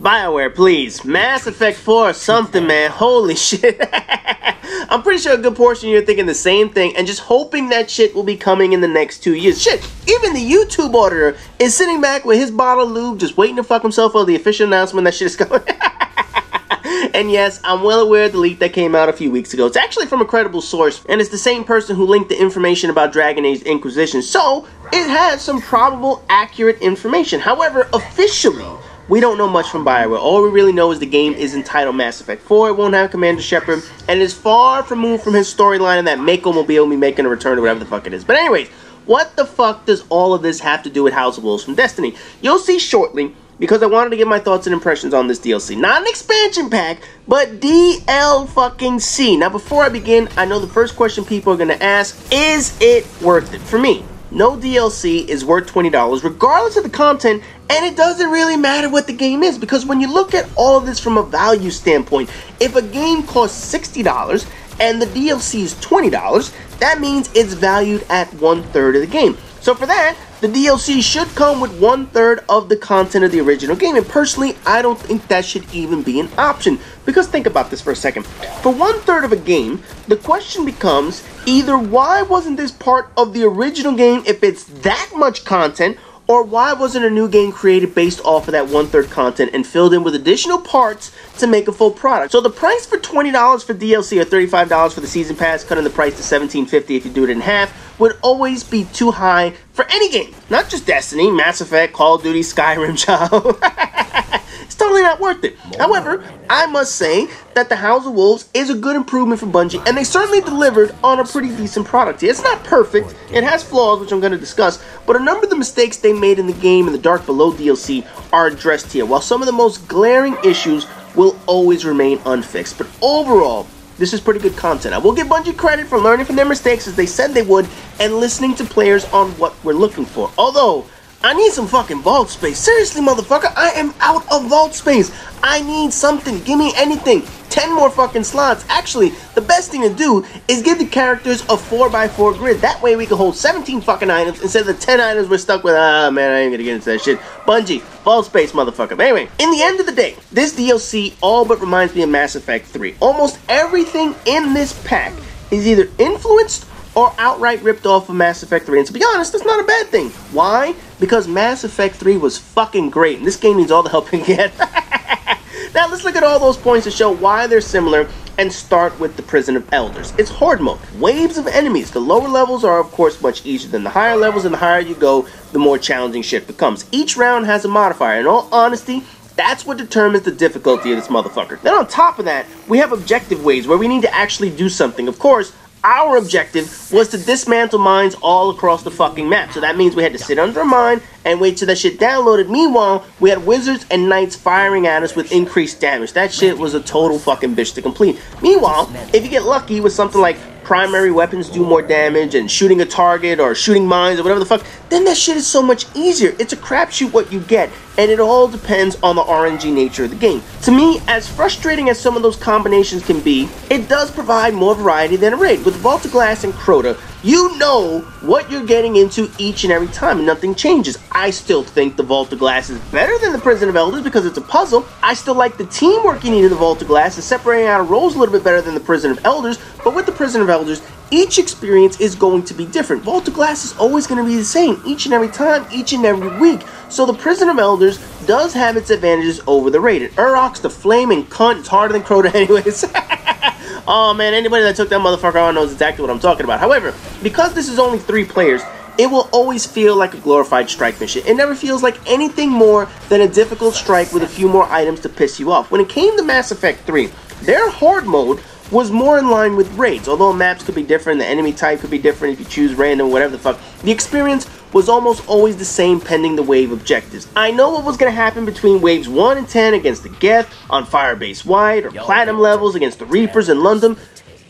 BioWare, please. Mass Effect 4 or something, man. Holy shit. I'm pretty sure a good portion of you are thinking the same thing and just hoping that shit will be coming in the next 2 years. Shit, even the YouTube auditor is sitting back with his bottle of lube just waiting to fuck himself for the official announcement that shit is coming. And yes, I'm well aware of the leak that came out a few weeks ago. It's actually from a credible source, and it's the same person who linked the information about Dragon Age Inquisition, so it has some probable, accurate information. However, officially, we don't know much from BioWare. All we really know is the game is entitled Mass Effect 4. It won't have Commander Shepard, and it is far removed from his storyline and that Mako Mobile will be making a return or whatever the fuck it is. But anyways, what the fuck does all of this have to do with House of Wolves from Destiny? You'll see shortly, because I wanted to give my thoughts and impressions on this DLC. Not an expansion pack, but DLC. Now, before I begin, I know the first question people are going to ask, is it worth it? For me, no DLC is worth $20, regardless of the content, and it doesn't really matter what the game is, because when you look at all of this from a value standpoint, if a game costs $60 and the DLC is $20, that means it's valued at 1/3 of the game. So for that, the DLC should come with 1/3 of the content of the original game, and personally, I don't think that should even be an option. Because think about this for a second. For 1/3 of a game, the question becomes either why wasn't this part of the original game if it's that much content, or why wasn't a new game created based off of that 1/3 content and filled in with additional parts to make a full product? So the price for $20 for DLC or $35 for the Season Pass, cutting the price to $17.50 if you do it in half, would always be too high for any game. Not just Destiny, Mass Effect, Call of Duty, Skyrim, child. It's totally not worth it. However, I must say that the House of Wolves is a good improvement for Bungie, and they certainly delivered on a pretty decent product here. It's not perfect, it has flaws, which I'm going to discuss, but a number of the mistakes they made in the game and the Dark Below DLC are addressed here, while some of the most glaring issues will always remain unfixed. But overall, this is pretty good content. I will give Bungie credit for learning from their mistakes as they said they would, and listening to players on what we're looking for. Although, I need some fucking vault space. Seriously, motherfucker, I am out of vault space. I need something. Give me anything. 10 more fucking slots. Actually, the best thing to do is give the characters a 4x4 grid. That way we can hold 17 fucking items instead of the 10 items we're stuck with. Ah, man, I ain't gonna get into that shit. Bungie, vault space, motherfucker. But anyway, in the end of the day, this DLC all but reminds me of Mass Effect 3. Almost everything in this pack is either influenced or outright ripped off of Mass Effect 3. And to be honest, that's not a bad thing. Why? Because Mass Effect 3 was fucking great, and this game needs all the help it can get. Now, let's look at all those points to show why they're similar, and start with the Prison of Elders. It's horde mode. Waves of enemies. The lower levels are, of course, much easier than the higher levels, and the higher you go, the more challenging shit becomes. Each round has a modifier. In all honesty, that's what determines the difficulty of this motherfucker. Then on top of that, we have objective waves where we need to actually do something. Of course, our objective was to dismantle mines all across the fucking map. So that means we had to sit under a mine and wait till that shit downloaded. Meanwhile, we had wizards and knights firing at us with increased damage. That shit was a total fucking bitch to complete. Meanwhile, if you get lucky with something like primary weapons do more damage and shooting a target or shooting mines or whatever the fuck, then that shit is so much easier. It's a crapshoot what you get, and it all depends on the RNG nature of the game. To me, as frustrating as some of those combinations can be, it does provide more variety than a raid. With Vault of Glass and Crota, you know what you're getting into each and every time, and nothing changes. I still think the Vault of Glass is better than the Prison of Elders because it's a puzzle. I still like the teamwork you need in the Vault of Glass, and separating out of roles a little bit better than the Prison of Elders, but with the Prison of Elders, each experience is going to be different. Vault of Glass is always going to be the same each and every time, each and every week. So the Prison of Elders does have its advantages over the raid. And Urok's the flaming cunt. It's harder than Crota anyways. Oh man, anybody that took that motherfucker on knows exactly what I'm talking about. However, because this is only 3 players, it will always feel like a glorified strike mission. It never feels like anything more than a difficult strike with a few more items to piss you off. When it came to Mass Effect 3, their horde mode was more in line with raids. Although maps could be different, the enemy type could be different if you choose random, whatever the fuck, the experience was almost always the same pending the wave objectives. I know what was going to happen between waves 1 and 10 against the Geth on Firebase Wide, or Platinum levels against the Reapers in London.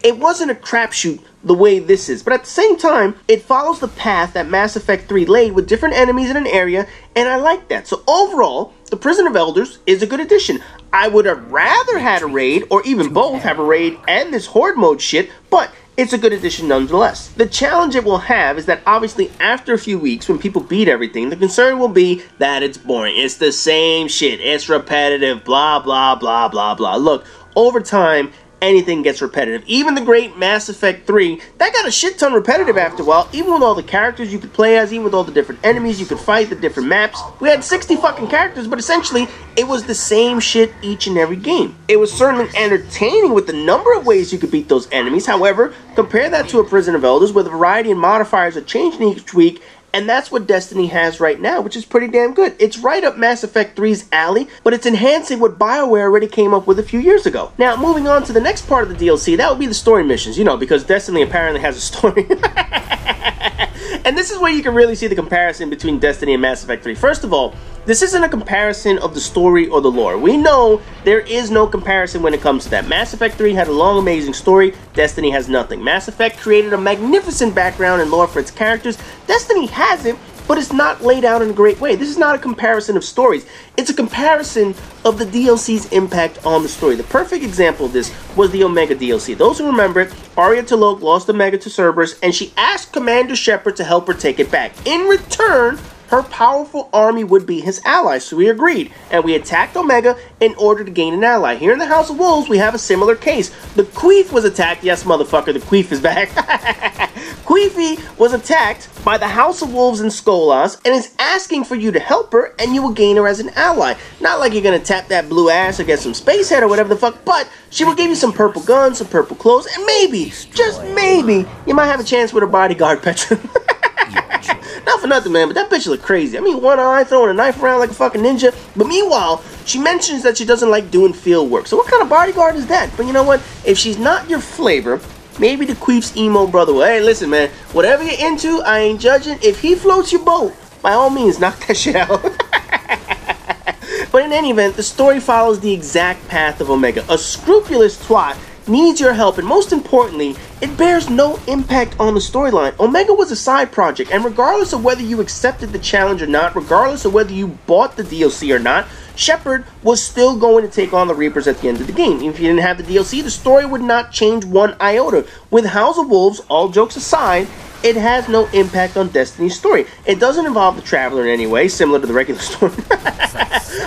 It wasn't a crapshoot the way this is, but at the same time, it follows the path that Mass Effect 3 laid with different enemies in an area, and I like that. So overall, the Prison of Elders is a good addition. I would have rather had a raid, or even both, have a raid and this horde mode shit, but it's a good addition nonetheless. The challenge it will have is that obviously after a few weeks, when people beat everything, the concern will be that it's boring. It's the same shit. It's repetitive, blah, blah, blah, blah, blah. Look, over time, anything gets repetitive. Even the great Mass Effect 3, that got a shit ton repetitive after a while, even with all the characters you could play as, even with all the different enemies you could fight, the different maps. We had 60 fucking characters, but essentially, it was the same shit each and every game. It was certainly entertaining with the number of ways you could beat those enemies. However, compare that to a Prison of Elders, where the variety and modifiers are changing each week, and that's what Destiny has right now, which is pretty damn good. It's right up Mass Effect 3's alley, but it's enhancing what BioWare already came up with a few years ago. Now, moving on to the next part of the DLC, that would be the story missions, you know, because Destiny apparently has a story. And this is where you can really see the comparison between Destiny and Mass Effect 3. First of all, this isn't a comparison of the story or the lore. We know there is no comparison when it comes to that. Mass Effect 3 had a long, amazing story. Destiny has nothing. Mass Effect created a magnificent background and lore for its characters. Destiny has it, but it's not laid out in a great way. This is not a comparison of stories. It's a comparison of the DLC's impact on the story. The perfect example of this was the Omega DLC. Those who remember it, Arya T'Loak lost Omega to Cerberus, and she asked Commander Shepard to help her take it back. In return, her powerful army would be his ally, so we agreed, and we attacked Omega in order to gain an ally. Here in the House of Wolves, we have a similar case. The Queef was attacked. Yes, motherfucker, the Queef is back. Queefy was attacked by the House of Wolves in Skolas and is asking for you to help her, and you will gain her as an ally. Not like you're gonna tap that blue ass or get some space head or whatever the fuck, but she will give you some purple guns, some purple clothes, and maybe, just maybe, you might have a chance with her bodyguard, Petra. Not for nothing, man, but that bitch look crazy. I mean, one eye throwing a knife around like a fucking ninja. But meanwhile, she mentions that she doesn't like doing field work. So what kind of bodyguard is that? But you know what? If she's not your flavor, maybe the Queef's emo brother will. Hey, listen, man. Whatever you're into, I ain't judging. If he floats your boat, by all means, knock that shit out. But in any event, the story follows the exact path of Omega. A scrupulous twat needs your help, and most importantly, it bears no impact on the storyline. Omega was a side project, and regardless of whether you accepted the challenge or not, regardless of whether you bought the DLC or not, Shepard was still going to take on the Reapers at the end of the game. If you didn't have the DLC, the story would not change one iota. With House of Wolves, all jokes aside, it has no impact on Destiny's story. It doesn't involve the Traveler in any way, similar to the regular story.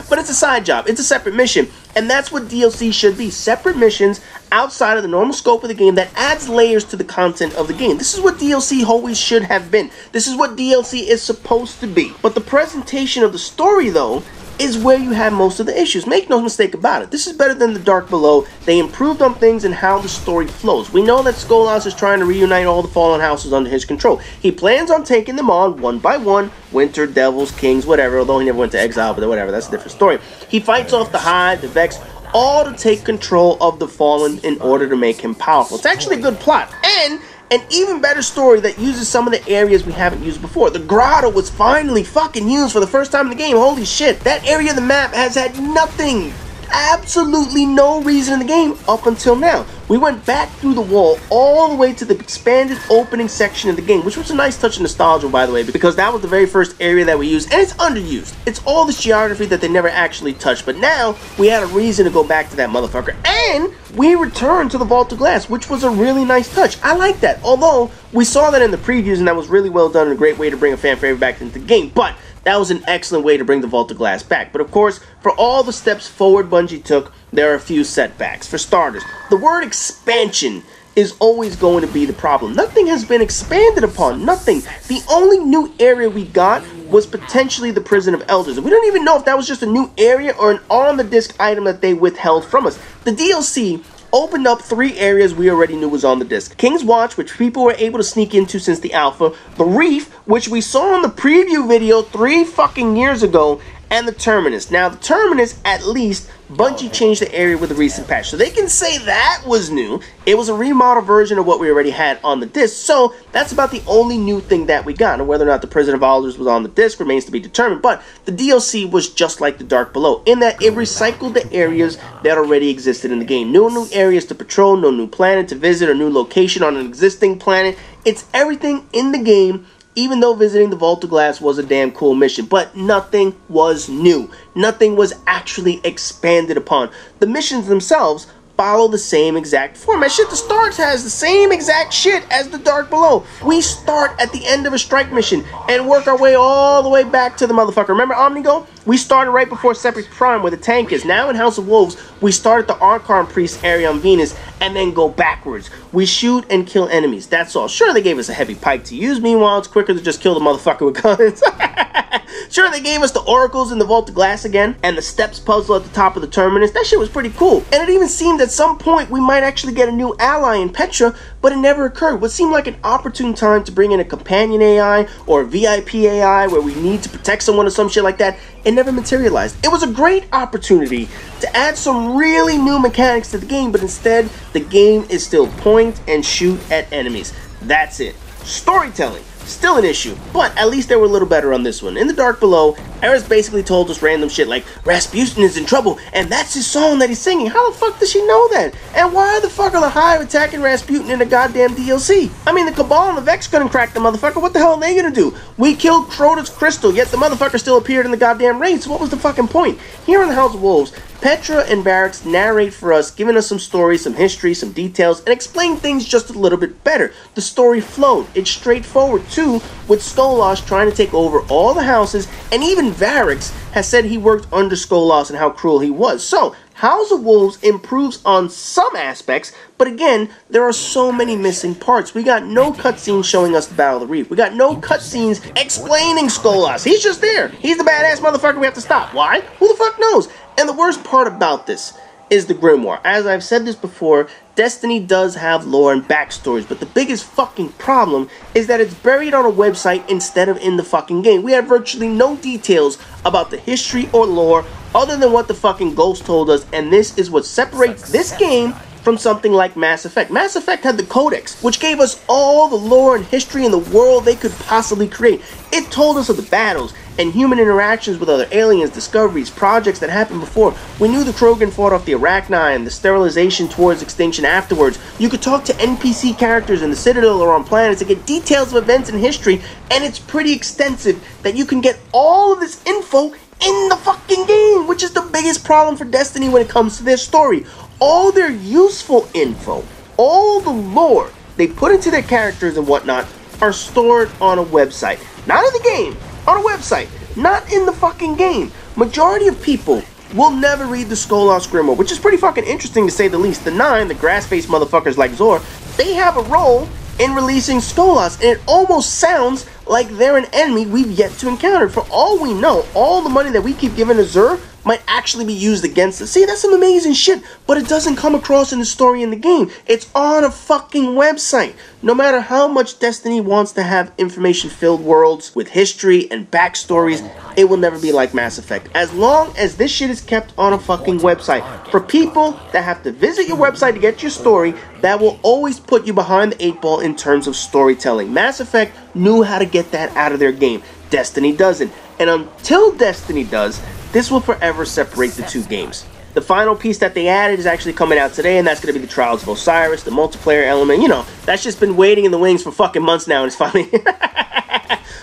But it's a side job. It's a separate mission. And that's what DLC should be. Separate missions outside of the normal scope of the game that adds layers to the content of the game. This is what DLC always should have been. This is what DLC is supposed to be. But the presentation of the story, though, is where you have most of the issues. Make no mistake about it. This is better than The Dark Below. They improved on things and how the story flows. We know that Skolas is trying to reunite all the fallen houses under his control. He plans on taking them on one by one. Winter, Devils, Kings, whatever. Although he never went to exile, but whatever. That's a different story. He fights off the Hive, the Vex, all to take control of the Fallen in order to make him powerful. It's actually a good plot. And an even better story that uses some of the areas we haven't used before. The grotto was finally fucking used for the first time in the game. Holy shit. That area of the map has had nothing, absolutely no reason in the game up until now. We went back through the wall all the way to the expanded opening section of the game, which was a nice touch of nostalgia, by the way, because that was the very first area that we used, and it's underused. It's all this geography that they never actually touched, but now we had a reason to go back to that motherfucker, and we returned to the Vault of Glass, which was a really nice touch. I like that, although we saw that in the previews, and that was really well done and a great way to bring a fan favorite back into the game, but that was an excellent way to bring the Vault of Glass back. But of course, for all the steps forward Bungie took, there are a few setbacks. For starters, the word expansion is always going to be the problem. Nothing has been expanded upon. Nothing. The only new area we got was potentially the Prison of Elders. And we don't even know if that was just a new area or an on-the-disc item that they withheld from us. The DLC opened up 3 areas we already knew was on the disc. King's Watch, which people were able to sneak into since the alpha, the Reef, which we saw in the preview video 3 fucking years ago, and the Terminus. Now, the Terminus, at least, Bungie changed the area with a recent patch, so they can say that was new. It was a remodeled version of what we already had on the disc, so that's about the only new thing that we got. And whether or not the Prison of Elders was on the disc remains to be determined, but the DLC was just like The Dark Below, in that it recycled the areas that already existed in the game. No new areas to patrol, no new planet to visit, or new location on an existing planet. It's everything in the game, even though visiting the Vault of Glass was a damn cool mission. But nothing was new. Nothing was actually expanded upon. The missions themselves follow the same exact format. Shit, the Stars has the same exact shit as the Dark Below. We start at the end of a strike mission and work our way all the way back to the motherfucker. Remember Omnigo? We started right before Separate Prime where the tank is. Now in House of Wolves, we start at the Archon Priest area on Venus and then go backwards. We shoot and kill enemies. That's all. Sure, they gave us a heavy pike to use. Meanwhile, it's quicker to just kill the motherfucker with guns. Sure, they gave us the oracles in the Vault of Glass again, and the steps puzzle at the top of the terminus. That shit was pretty cool. And it even seemed at some point we might actually get a new ally in Petra, but it never occurred. What seemed like an opportune time to bring in a companion AI or a VIP AI where we need to protect someone or some shit like that, it never materialized. It was a great opportunity to add some really new mechanics to the game, but instead, the game is still point and shoot at enemies. That's it. Storytelling. Still an issue, but at least they were a little better on this one. In the Dark Below, Eris basically told us random shit like, Rasputin is in trouble, and that's his song that he's singing. How the fuck does she know that? And why the fuck are the Hive attacking Rasputin in the goddamn DLC? I mean, the Cabal and the Vex couldn't crack the motherfucker. What the hell are they gonna do? We killed Crota's crystal, yet the motherfucker still appeared in the goddamn raid, so what was the fucking point? Here in the House of Wolves, Petra and Barracks narrate for us, giving us some stories, some history, some details, and explain things just a little bit better. The story flowed. It's straightforward too, with Skolas trying to take over all the houses, and even Barracks has said he worked under Skolas and how cruel he was. So, House of Wolves improves on some aspects, but again, there are so many missing parts. We got no cutscenes showing us the Battle of the Reef. We got no cutscenes explaining Skolas. He's just there. He's the badass motherfucker we have to stop. Why? Who the fuck knows? And the worst part about this is the Grimoire. As I've said this before, Destiny does have lore and backstories, but the biggest fucking problem is that it's buried on a website instead of in the fucking game. We have virtually no details about the history or lore other than what the fucking Ghost told us, and this is what separates this game from something like Mass Effect. Mass Effect had the Codex, which gave us all the lore and history in the world they could possibly create. It told us of the battles and human interactions with other aliens, discoveries, projects that happened before. We knew the Krogan fought off the Arachni and the sterilization towards extinction afterwards. You could talk to NPC characters in the Citadel or on planets to get details of events in history, and it's pretty extensive that you can get all of this info in the fucking game, which is the biggest problem for Destiny when it comes to their story. All their useful info, all the lore they put into their characters and whatnot are stored on a website. Not in the game, on a website. Not in the fucking game. Majority of people will never read the Skolas Grimoire, which is pretty fucking interesting to say the least. The 9, the grass-faced motherfuckers like Zor, they have a role in releasing Skolas, and it almost sounds like they're an enemy we've yet to encounter. For all we know, all the money that we keep giving to Zur might actually be used against us. See, that's some amazing shit, but it doesn't come across in the story in the game. It's on a fucking website. No matter how much Destiny wants to have information-filled worlds with history and backstories, it will never be like Mass Effect. As long as this shit is kept on a fucking website. For people that have to visit your website to get your story, that will always put you behind the 8 ball in terms of storytelling. Mass Effect knew how to get that out of their game. Destiny doesn't. And until Destiny does, this will forever separate the two games. The final piece that they added is actually coming out today, and that's going to be the Trials of Osiris, the multiplayer element. You know, that's just been waiting in the wings for fucking months now, and it's finally...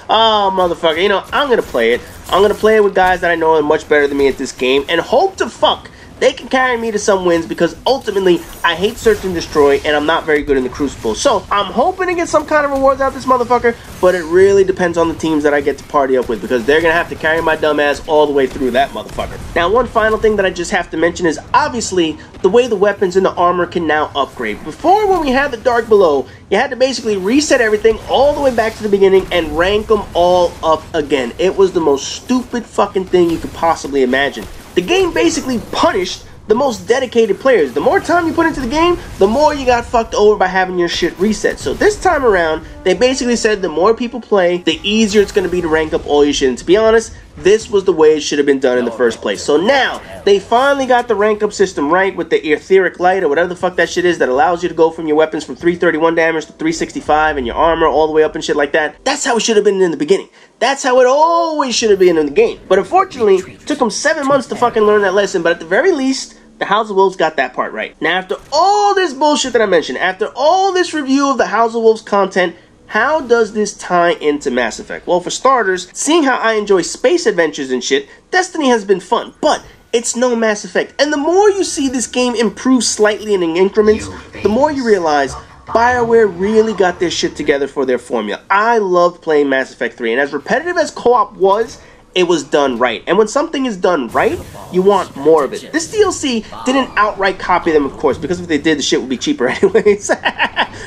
Oh, motherfucker. You know, I'm going to play it. I'm going to play it with guys that I know are much better than me at this game, and hope to fuck they can carry me to some wins, because ultimately, I hate search and destroy, and I'm not very good in the Crucible. So, I'm hoping to get some kind of rewards out of this motherfucker, but it really depends on the teams that I get to party up with, because they're going to have to carry my dumb ass all the way through that motherfucker. Now, one final thing that I just have to mention is, obviously, the way the weapons and the armor can now upgrade. Before, when we had the Dark Below, you had to basically reset everything all the way back to the beginning and rank them all up again. It was the most stupid fucking thing you could possibly imagine. The game basically punished the most dedicated players. The more time you put into the game, the more you got fucked over by having your shit reset. So this time around, they basically said the more people play, the easier it's going to be to rank up all your shit. And to be honest, this was the way it should have been done in the first place. So now, they finally got the rank up system right with the etheric light or whatever the fuck that shit is that allows you to go from your weapons from 331 damage to 365 and your armor all the way up and shit like that. That's how it should have been in the beginning. That's how it always should have been in the game. But unfortunately, it took them 7 months to fucking learn that lesson, but at the very least, the House of Wolves got that part right. Now, after all this bullshit that I mentioned, after all this review of the House of Wolves content, how does this tie into Mass Effect? Well, for starters, seeing how I enjoy space adventures and shit, Destiny has been fun, but it's no Mass Effect. And the more you see this game improve slightly in increments, the more you realize BioWare really got their shit together for their formula. I loved playing Mass Effect 3, and as repetitive as co-op was, it was done right. And when something is done right, you want more of it. This DLC didn't outright copy them, of course, because if they did, the shit would be cheaper anyways.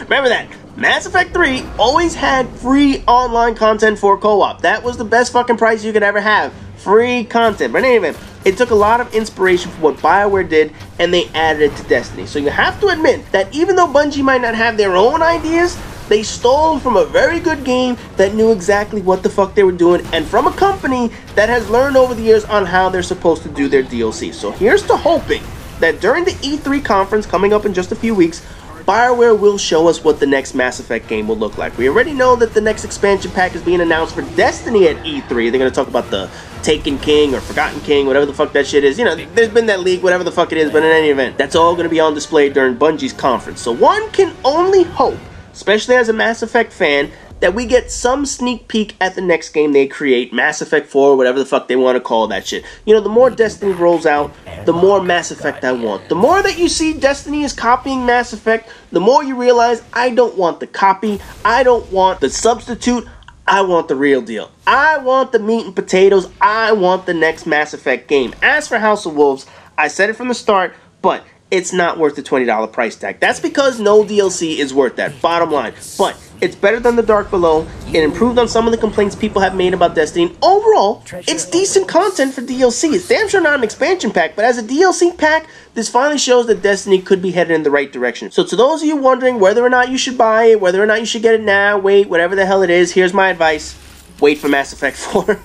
Remember that. Mass Effect 3 always had free online content for co-op. That was the best fucking price you could ever have. Free content. But anyway, it took a lot of inspiration from what BioWare did, and they added it to Destiny. So you have to admit that even though Bungie might not have their own ideas, they stole from a very good game that knew exactly what the fuck they were doing, and from a company that has learned over the years on how they're supposed to do their DLC. So here's to hoping that during the E3 conference coming up in just a few weeks, BioWare will show us what the next Mass Effect game will look like. We already know that the next expansion pack is being announced for Destiny at E3. They're going to talk about the Taken King or Forgotten King, whatever the fuck that shit is. You know, there's been that leak, whatever the fuck it is, but in any event, that's all going to be on display during Bungie's conference. So one can only hope, especially as a Mass Effect fan, that we get some sneak peek at the next game they create, Mass Effect 4, whatever the fuck they want to call that shit. You know, the more Destiny rolls out, the more Mass Effect I want. The more that you see Destiny is copying Mass Effect, the more you realize I don't want the copy, I don't want the substitute, I want the real deal. I want the meat and potatoes, I want the next Mass Effect game. As for House of Wolves, I said it from the start, but it's not worth the $20 price tag. That's because no DLC is worth that, bottom line. But it's better than The Dark Below. It improved on some of the complaints people have made about Destiny. And overall, it's decent content for DLC. It's damn sure not an expansion pack, but as a DLC pack, this finally shows that Destiny could be headed in the right direction. So to those of you wondering whether or not you should buy it, whether or not you should get it now, wait, whatever the hell it is, here's my advice. Wait for Mass Effect 4.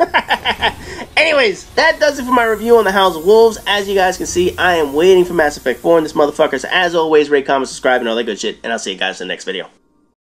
Anyways, that does it for my review on the House of Wolves. As you guys can see, I am waiting for Mass Effect 4 and this motherfucker. So as always, rate, comment, subscribe, and all that good shit. And I'll see you guys in the next video.